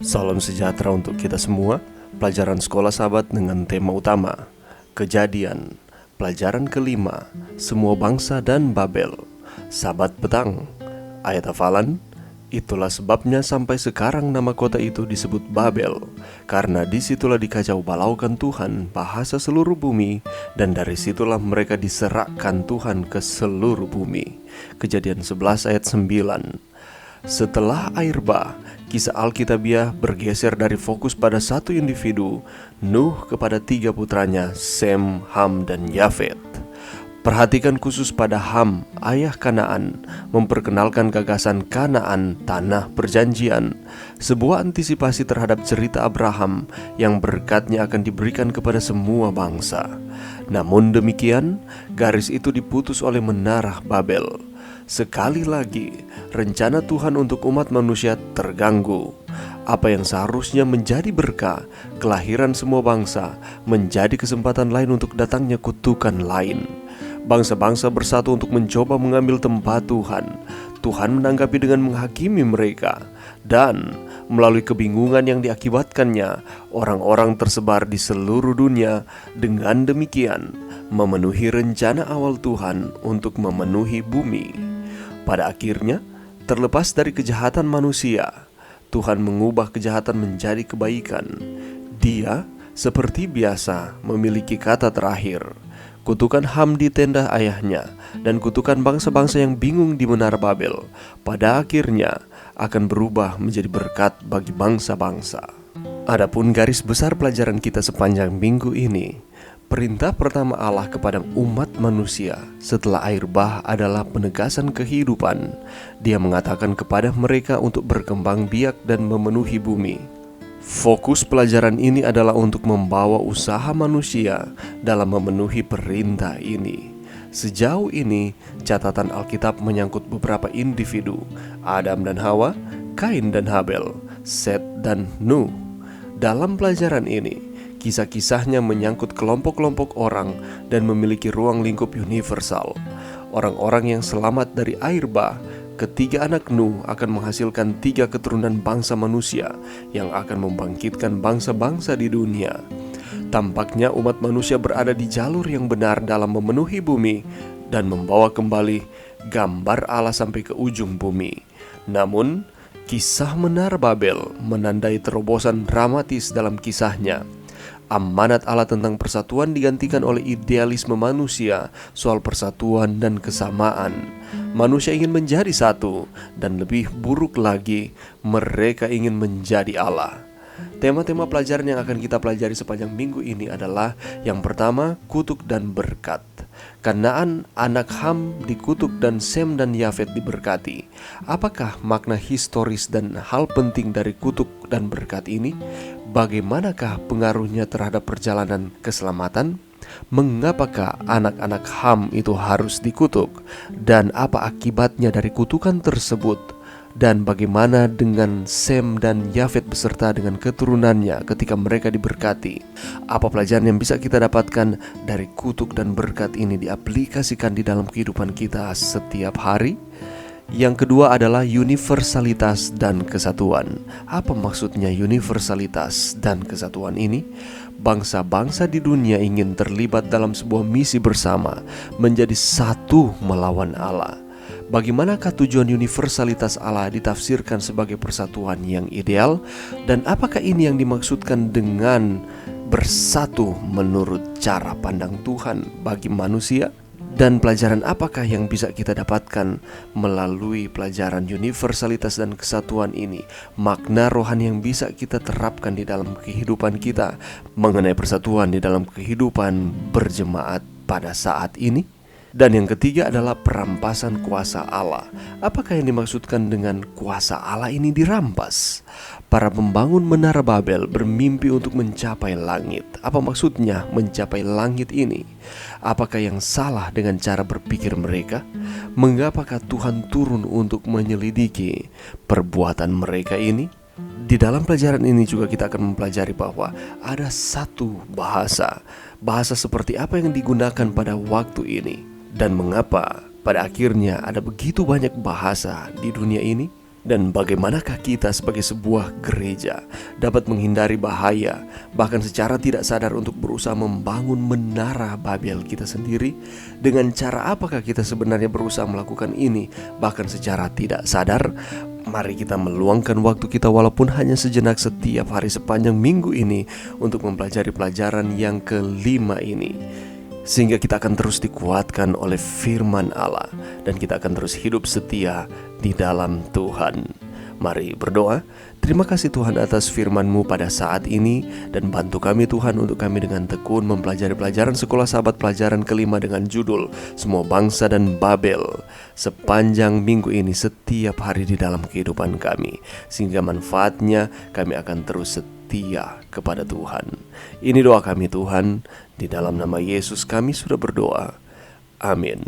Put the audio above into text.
Salam sejahtera untuk kita semua. Pelajaran sekolah sahabat dengan tema utama Kejadian. Pelajaran kelima, semua bangsa dan Babel. Sahabat petang, ayat hafalan. Itulah sebabnya sampai sekarang nama kota itu disebut Babel, karena disitulah dikacau balaukan Tuhan bahasa seluruh bumi, dan dari situlah mereka diserahkan Tuhan ke seluruh bumi. Kejadian 11 ayat 9. Setelah air bah, kisah Alkitabiah bergeser dari fokus pada satu individu, Nuh, kepada tiga putranya, Sem, Ham, dan Yafet. Perhatikan khusus pada Ham, ayah Kanaan, memperkenalkan gagasan Kanaan, tanah perjanjian, sebuah antisipasi terhadap cerita Abraham yang berkatnya akan diberikan kepada semua bangsa. Namun demikian, garis itu diputus oleh menara Babel. Sekali lagi, rencana Tuhan untuk umat manusia terganggu. Apa yang seharusnya menjadi berkah, kelahiran semua bangsa, menjadi kesempatan lain untuk datangnya kutukan lain. Bangsa-bangsa bersatu untuk mencoba mengambil tempat Tuhan. Tuhan menanggapi dengan menghakimi mereka. Dan melalui kebingungan yang diakibatkannya, orang-orang tersebar di seluruh dunia. Dengan demikian, memenuhi rencana awal Tuhan untuk memenuhi bumi. Pada akhirnya, terlepas dari kejahatan manusia, Tuhan mengubah kejahatan menjadi kebaikan. Dia, seperti biasa, memiliki kata terakhir. Kutukan Ham di tenda ayahnya, dan kutukan bangsa-bangsa yang bingung di menara Babel, pada akhirnya akan berubah menjadi berkat bagi bangsa-bangsa. Adapun garis besar pelajaran kita sepanjang minggu ini, perintah pertama Allah kepada umat manusia setelah air bah adalah penegasan kehidupan. Dia mengatakan kepada mereka untuk berkembang biak dan memenuhi bumi. Fokus pelajaran ini adalah untuk membawa usaha manusia dalam memenuhi perintah ini. Sejauh ini, catatan Alkitab menyangkut beberapa individu, Adam dan Hawa, Kain dan Habel, Set dan Nuh. Dalam pelajaran ini, kisah-kisahnya menyangkut kelompok-kelompok orang dan memiliki ruang lingkup universal. Orang-orang yang selamat dari air bah, ketiga anak Nuh akan menghasilkan tiga keturunan bangsa manusia yang akan membangkitkan bangsa-bangsa di dunia. Tampaknya umat manusia berada di jalur yang benar dalam memenuhi bumi dan membawa kembali gambar Allah sampai ke ujung bumi. Namun, kisah menara Babel menandai terobosan dramatis dalam kisahnya. Amanat Allah tentang persatuan digantikan oleh idealisme manusia soal persatuan dan kesamaan. Manusia ingin menjadi satu, dan lebih buruk lagi, mereka ingin menjadi Allah. Tema-tema pelajaran yang akan kita pelajari sepanjang minggu ini adalah: yang pertama, kutuk dan berkat. Kanaan anak Ham dikutuk dan Sem dan Yafet diberkati. Apakah makna historis dan hal penting dari kutuk dan berkat ini? Bagaimanakah pengaruhnya terhadap perjalanan keselamatan? Mengapakah anak-anak Ham itu harus dikutuk? Dan apa akibatnya dari kutukan tersebut? Dan bagaimana dengan Sem dan Yafet beserta dengan keturunannya ketika mereka diberkati? Apa pelajaran yang bisa kita dapatkan dari kutuk dan berkat ini diaplikasikan di dalam kehidupan kita setiap hari? Yang kedua adalah universalitas dan kesatuan. Apa maksudnya universalitas dan kesatuan ini? Bangsa-bangsa di dunia ingin terlibat dalam sebuah misi bersama, menjadi satu melawan Allah. Bagaimanakah tujuan universalitas Allah ditafsirkan sebagai persatuan yang ideal? Dan apakah ini yang dimaksudkan dengan bersatu menurut cara pandang Tuhan bagi manusia? Dan pelajaran apakah yang bisa kita dapatkan melalui pelajaran universalitas dan kesatuan ini? Makna rohani yang bisa kita terapkan di dalam kehidupan kita mengenai persatuan di dalam kehidupan berjemaat pada saat ini? Dan yang ketiga adalah perampasan kuasa Allah. Apakah yang dimaksudkan dengan kuasa Allah ini dirampas? Para pembangun menara Babel bermimpi untuk mencapai langit. Apa maksudnya mencapai langit ini? Apakah yang salah dengan cara berpikir mereka? Mengapakah Tuhan turun untuk menyelidiki perbuatan mereka ini? Di dalam pelajaran ini juga kita akan mempelajari bahwa ada satu bahasa seperti apa yang digunakan pada waktu ini. Dan mengapa pada akhirnya ada begitu banyak bahasa di dunia ini? Dan bagaimanakah kita sebagai sebuah gereja dapat menghindari bahaya, bahkan secara tidak sadar untuk berusaha membangun menara Babel kita sendiri? Dengan cara apakah kita sebenarnya berusaha melakukan ini, bahkan secara tidak sadar? Mari kita meluangkan waktu kita walaupun hanya sejenak setiap hari sepanjang minggu ini untuk mempelajari pelajaran yang kelima ini, sehingga kita akan terus dikuatkan oleh firman Allah dan kita akan terus hidup setia di dalam Tuhan. Mari berdoa. Terima kasih Tuhan atas firman-Mu pada saat ini, dan bantu kami Tuhan untuk kami dengan tekun mempelajari pelajaran sekolah sahabat pelajaran kelima dengan judul Semua Bangsa dan Babel sepanjang minggu ini setiap hari di dalam kehidupan kami, sehingga manfaatnya kami akan terus setia kepada Tuhan. Ini doa kami Tuhan, di dalam nama Yesus kami sudah berdoa. Amin.